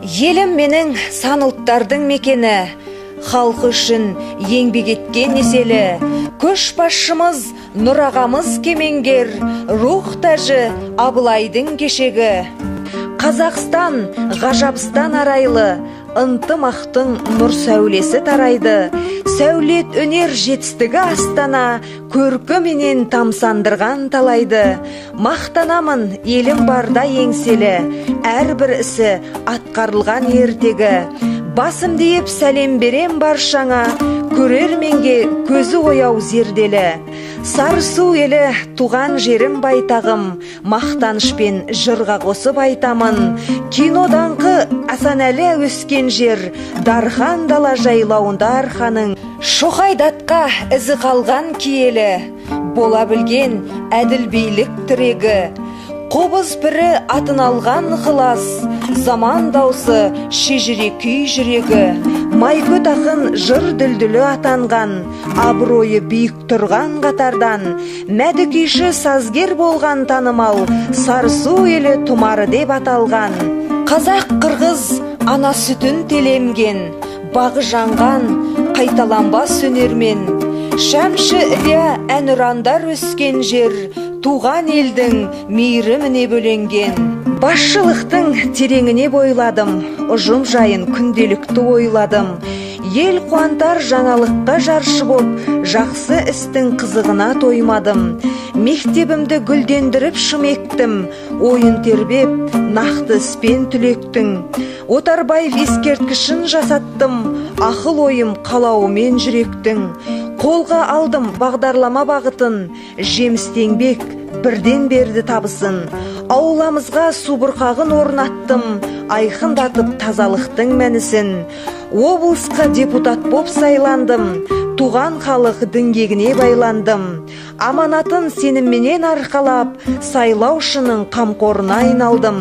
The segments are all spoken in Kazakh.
Елім менің сан ұлттардың мекені, халқы үшін еңбек еткен еселі. Көшбасшымыз Нұрағамыз кемеңгер, рух тәжі Абылайдың кешегі. Қазақстан ғажапстан арайлы, ынтымақтың нұр сәулесі тарайды. Сәулет өнер жетістігі астана, көркіменен тамсандырған талайды. Мақтанамын елім барда еңселі, әрбір ісі атқарылған ертегі. Басым дейіп сәлем берем баршаңа, көрерменге көзі ояу зерделі. Сарысу елі туған жерім байтағым, мақтанышпен жырға қосып айтамын. Кино даңқы Асанәлі өскен жер, Дархан дала жайлауында арқаның. Шоқайдатқа ізі қалған киелі, бола білген әділ билік тірегі. Қобыз бірі атын алған ықылас, заман даусы шежіре күй жүрегі. Майкөт ақын жыр дүлдүлі атанған, абыройы биік тұрған қатардан. Мәді күйші сазгер болған танымал, Сарысу елі тұмары деп аталған. Қазақ қырғыз ана сүтін телемген, бағы жанған қайталанбас өнермен. Шәмші Ілия әнұрандар өскен жер, туған елдің мейіріміне бөленген. Басшылықтың тереңіне бойладым, ұжым жайын күнделікті ойладым. Ел қуантар жаңалыққа жаршы боп, жақсы істің қызығына тоймадым. Мектебімді гүлдендіріп шымектім, ойын тербеп, нақты іспен түлектің. Отарбаев ескерткішін жасаттым, ақыл ойым қалауымен жүректің. Қолға алдым бағдарлама бағытын, жемістеңбек бірден берді табысын. Ауламызға субұрқағын орнаттым, айқындатып тазалықтың мәнісін. Облысқа депутат боп сайландым, туған халық діңгегіне байландым. Аманатын сенімменен арқалап, сайлаушының қамқорына айналдым.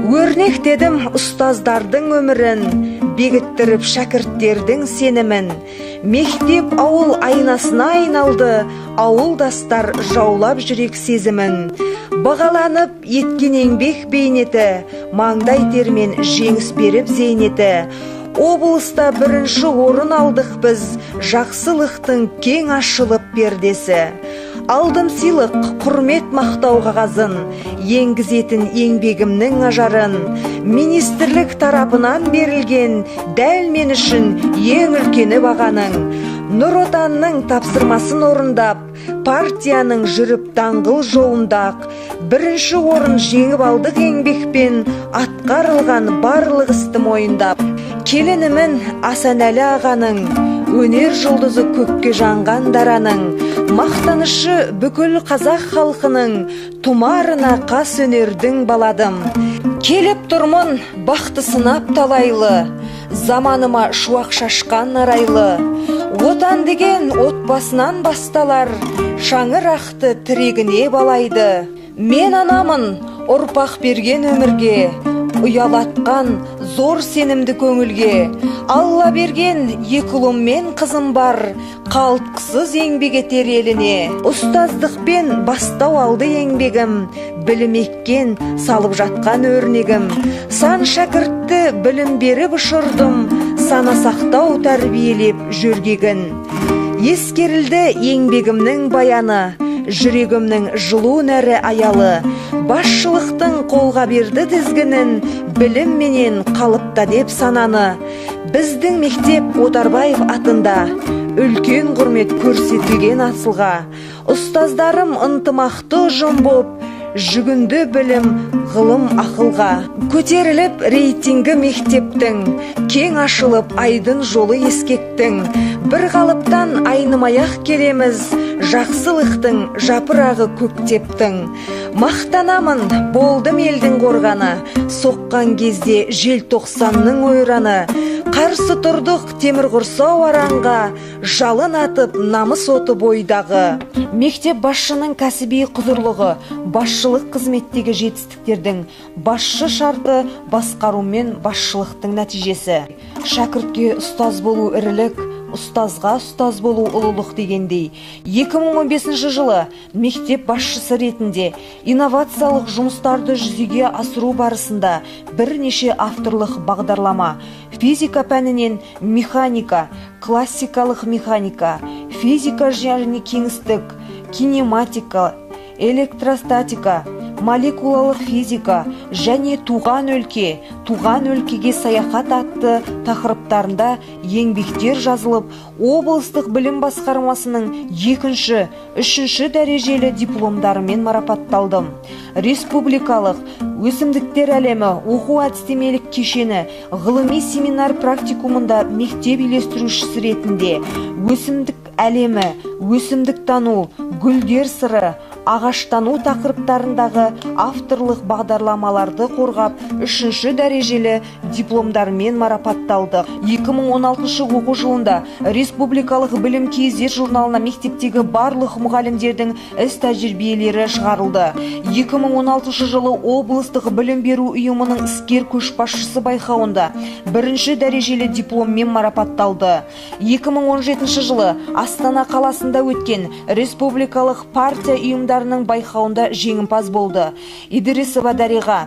Өрнектедім ұстаздардың өмірін, бекіттіріп шәкірттердің сенімін. Мектеп ауыл айнасына айналды, ауылдастар жаулап жүрек сезімін. Бағаланып еткен еңбек бейнеті, маңдай термен жеңіс беріп зейнеті. Облыста бірінші орын алдық біз, жақсылықтың кең ашылып пердесі. Алдым сыйлық құрмет мақтау қағазын, енгізетін еңбегімнің ажарын. Министрлік тарапынан берілген, дәл мен үшін ең үлкені бағаның. Нұр Отанның тапсырмасын орындап, партияның жүріп даңғыл жолындақ. Бірінші орын жеңіп алдық еңбекпен, атқарылған барлық істі мойындап. Келінімін Асанәлі ағаның, өнер жұлдызы көкке жанған дараның. Мақтанышы бүкіл қазақ халқының, тұмарына қас өнердің баладым. Келіп тұрмын бақты сынап талайлы, заманыма шуақ шашқан арайлы. Отан деген отбасынан басталар, шаңырақты тірегіне балайды. Мен анамын ұрпақ берген өмірге, ұялатқан зор сенімді көңілге. Алла берген екі ұлым мен қызым бар, қалтқысыз еңбек етер еліне. Ұстаздықпен бастау алды еңбегім, білім еккен салып жатқан өрнегім. Сан шәкіртті білім беріп ұшырдым, сана сақтау тәрбиелеп жүргегін. Ескерілді еңбегімнің баяны, жүрегімнің жылу нәрі аялы. Басшылықтың қолға берді тізгінін, білім менен қалыпта деп сананы. Біздің мектеп Отарбаев атында, үлкен құрмет көрсетілген асылға. Ұстаздарым ынтымақты ұжым боп, жүгінді білім, ғылым ақылға. Көтеріліп рейтингі мектептің, кең ашылып айдын жолы ескектің. Бір қалыптан айнымаяқ келеміз, жақсылықтың жапырағы көктептің. Мақтанамын болдым елдің қорғаны, соққан кезде желтоқсанның ойраны. Қарсы тұрдық темір құрсау аранға, жалын атып намыс оты бойдағы. Мектеп басшының кәсіби құзырлығы, басшылық қызметтегі жетістіктердің басшы шарты, басқару мен басшылықтың нәтижесі. Шәкіртке ұстаз болу ірілік, ұстазға ұстаз болу ұлылық дегендей. 2015 жылы мектеп басшысы ретінде инновациялық жұмыстарды жүзеге асыру барысында бірнеше авторлық бағдарлама, физика пәнінен механика, классикалық механика, физика және кеңістік, кинематика, электростатика, молекулалық физика және туған өлкеге саяхат атты тақырыптарында еңбектер жазылып, облыстық білім басқармасының 2-ші, 3-ші дәрежелі дипломдарымен марапатталдым. Республикалық өсімдіктер әлемі оқу-әдістемелік кешені ғылыми семинар практикумында мектеп үйлестірушісі ретінде өсімдік әлемі, өсімдіктану, гүлдер сыры, ағаштану тақырыптарындағы авторлық бағдарламаларды қорғап, 3-ші дәрежелі дипломдармен марапатталды. 2016 оқу жылында Республикалық білім кездер журналына мектептегі барлық мұғалімдердің іс тәжірибелері шығарылды. 2016 жылы облыстық білім беру ұйымының іскер көшбасшысы байқауында 1-ші дәрежелі дипломмен марапатталды. 2017 жылы Астана қаласында өткен Республикалық партия ұйымдарының байқауында жеңімпаз болды. Идрисова Дариға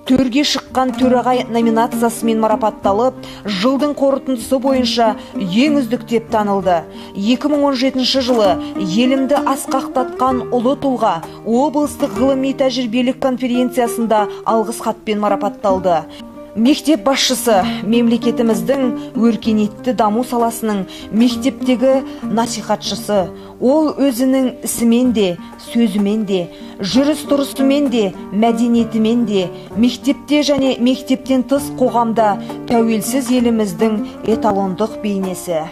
төрге шыққан төрағай номинациясымен марапатталып, жылдың қорытындысы бойынша ең үздік деп танылды. 2017 жылы елімді асқақтатқан ұлы тұлға облыстық ғылыми тәжірибелік конференциясында алғыс хатпен марапатталды. Мектеп басшысы мемлекетіміздің өркениетті даму саласының мектептегі насихатшысы. Ол өзінің ісімен де, сөзімен де, жүріс-тұрысымен де, мәдениетімен де, мектепте және мектептен тыс қоғамда тәуелсіз еліміздің эталондық бейнесі.